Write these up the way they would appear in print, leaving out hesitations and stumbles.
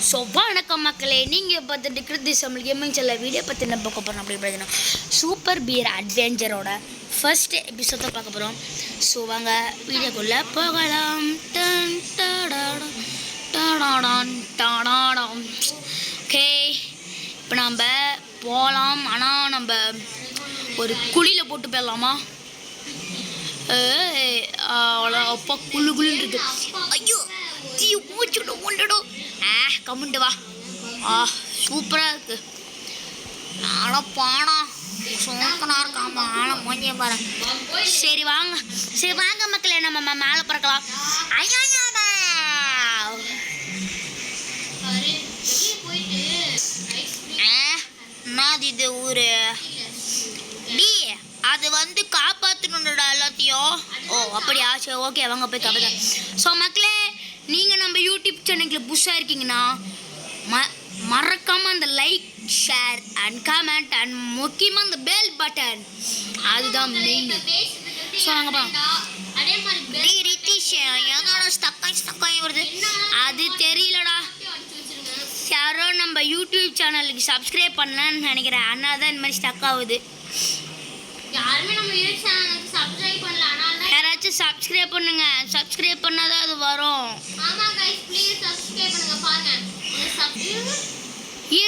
So வணக்கம் மக்களே, நீங்கள் பார்த்துட்டு கிருத்திஸ் கேமிங் செல்ல வீடியோ பற்றி என்ன பார்க்க போகிறோம் அப்படி பார்த்தீங்கன்னா சூப்பர் பியர் அட்வென்ச்சரோட ஃபர்ஸ்ட் எபிசோட பார்க்க போகிறோம். ஸோ வாங்க வீடியோக்குள்ளே போகலாம். ஓகே, இப்போ நம்ம போகலாம். ஆனால் நம்ம ஒரு குழியில் போட்டு போயிடலாமா? அவ்வளோ அப்பா குழு குழுன்னு இருக்கு. ஐயோ மூச்சுடும் ஒன்றுடும். கம்முண்டு வா. சூப்பராக இருக்கு. ஆனால் பானா சோக்கனாக இருக்காமா. ஆனால் மூஞ்சிய பாரு. சரி வாங்க மக்களே, நம்ம மேலே பறக்கலாம். ஐயா என்னது இது ஊரு டி? அது வந்து காப்பாற்றணும்டா எல்லாத்தையும். அப்படியா? சரி ஓகே, வாங்க போய் காப்பாற்ற. ஸோ மக்களே, நீங்கள் நம்ம யூடியூப் சேனலுக்கு புதுசாக இருக்கீங்கன்னா மறக்காமல் அந்த like, share and comment and முக்கியமாக அந்த பெல் பட்டன், அதுதான் மெயின். ஸோ வாங்க போகலாம். ரித்திஷ் என்னோட ஸ்டக்காய் வருது, அது தெரியலடா. யாரோ நம்ம யூடியூப் சேனலுக்கு சப்ஸ்கிரைப் பண்ணலன்னு நினைக்கிறேன். அதனால தான் இந்த மாதிரி ஸ்டக் ஆகுது. யாராச்சும் சப்ஸ்கிரைப் பண்ணுங்க. சப்ஸ்கிரைப் பண்ணாதான் அது வரும்.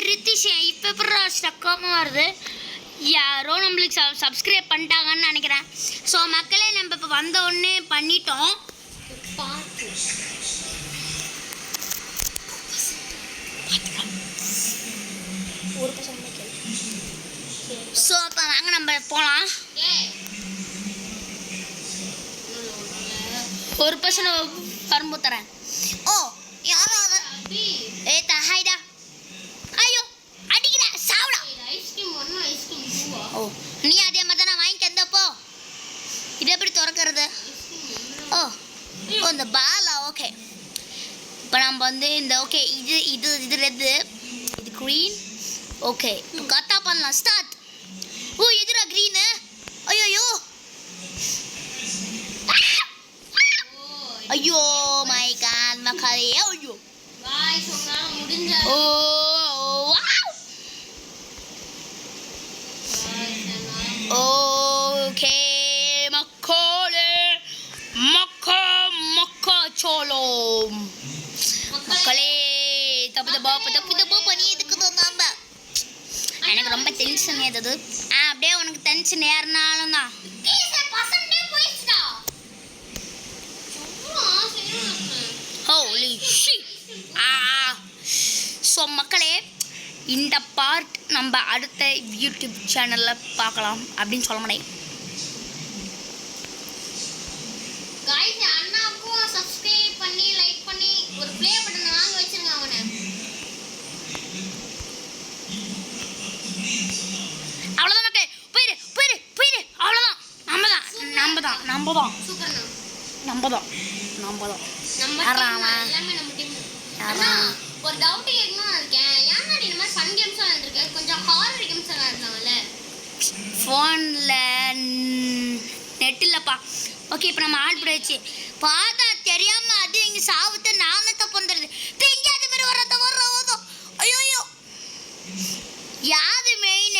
ரித்திஷ் இப்போ எப்படி ஸ்டக்காம வருது? யாரோ நம்மளுக்கு சப்ஸ்கிரைப் பண்ணிட்டாங்கன்னு நினைக்கிறேன். ஸோ மக்களே, நம்ம இப்போ வந்த உடனே பண்ணிட்டோம். ஸோ அப்போ வாங்க நம்ம போகலாம். ஒரு பர்சன் வரும்போது தரேன். யாரோ ஹைடா. ஐயோ அடிக்கிற சாவுடா. நீ அதே மாதிரி தான் வாங்கிக்க. எந்தப்போ இது எப்படி திறக்கிறது? இந்த பாலா. ஓகே, இப்போ நம்ம வந்து இந்த ஓகே இது ரெட்டு, இது க்ரீன். ஓகே, இப்போ கத்தா பண்ணலாம். ஸ்டார்ட். எதுரா க்ரீனு? ஐயோ ஐயோ மை காட் மக்களே. ஐயோ ஓகே மக்களே, மக்கா சோலோ மக்களே. தப்பு பண்ணி இதுக்குதோ நம்ம. எனக்கு ரொம்ப டென்ஷன் ஏதாவது. அப்படியே உனக்கு டென்ஷன் ஏறினாலும் தான். ஸோ மக்களே, இந்த பார்ட் நம்ம அடுத்த யூடியூப் சேனலில் பார்க்கலாம் அப்படின்னு சொல்ல முடியும். அவ்வளோதான் மக்களே, போயிரு. அவ்வளோதான். நம்ம தான். ஒரு டவுட் கேட்கணும்னு இருக்கேன். ஏன்னா இந்த மாதிரி ஃபன் கேம்ஸ் இருக்கு, கொஞ்சம் ஹாரர் கேம்ஸ் எல்லாம் இருக்காங்கல்ல ஃபோனில் நெட் இல்லைப்பா. ஓகே, இப்போ நம்ம ஆட் பண்ணிடுச்சு. பார்த்தா தெரியாம அது எங்கள் சாவுத்தை நானத்தை பண்ணுறது தெரிஞ்சு அது மாதிரி வர்றதும். ஐயோ யாது மெயின்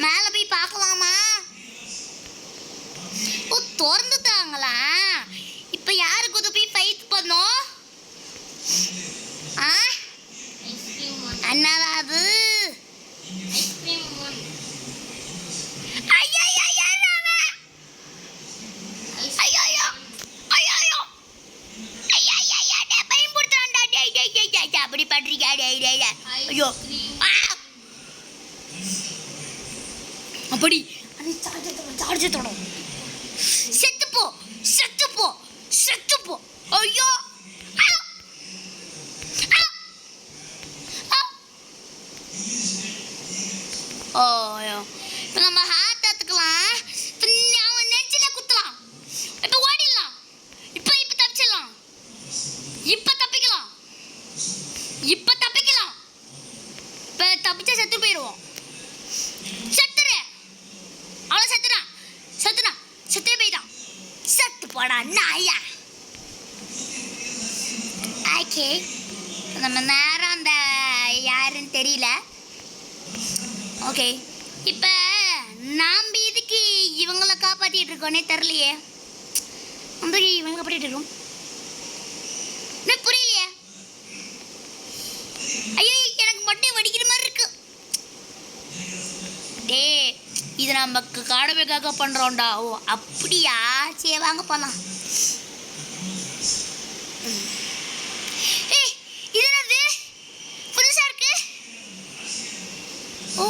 மேலே போய் பார்க்கலாமா? திறந்துட்டாங்களா? இப்போ யாருக்கு உதவி போய் ஃபைட் பண்ணோம்? என்னடா அது? அப்படி பண்றீங்க? ஐயோ அப்படி சார்ஜ் தொடும். செத்துப்போ. ஐயோ இப்போ நம்ம ஹார்ட் எடுத்துக்கலாம். அவன் நெஞ்சில குத்தலாம். இப்போ ஓடிடலாம். இப்போ தப்பிச்சிடலாம். இப்போ தப்பிக்கலாம். இப்போ தப்பிச்சா செத்து போயிடுவோம். அவ்வளோ செத்தே போயிட்டான். செத்து போடா நாயா. ஐ ஓகே, நம்ம நேரம் அந்த யாருன்னு தெரியல. ஓகே, இப்போ நாம் இதுக்கு இவங்கள காப்பாற்றிட்டு இருக்கோன்னே தெரியலையே. வந்து இவங்க காப்பாற்றிட்டு இருக்கோம், எனக்கு புரியலையே. ஐயோ, எனக்கு மட்டும் வடிக்கிற மாதிரி இருக்கு. டே, இது நமக்கு கடமைக்காக பண்ணுறோம்டா. ஓ அப்படியா, சரி வாங்க போகலாம். ஏய், இது என்னது புதுசாக இருக்கு? ஓ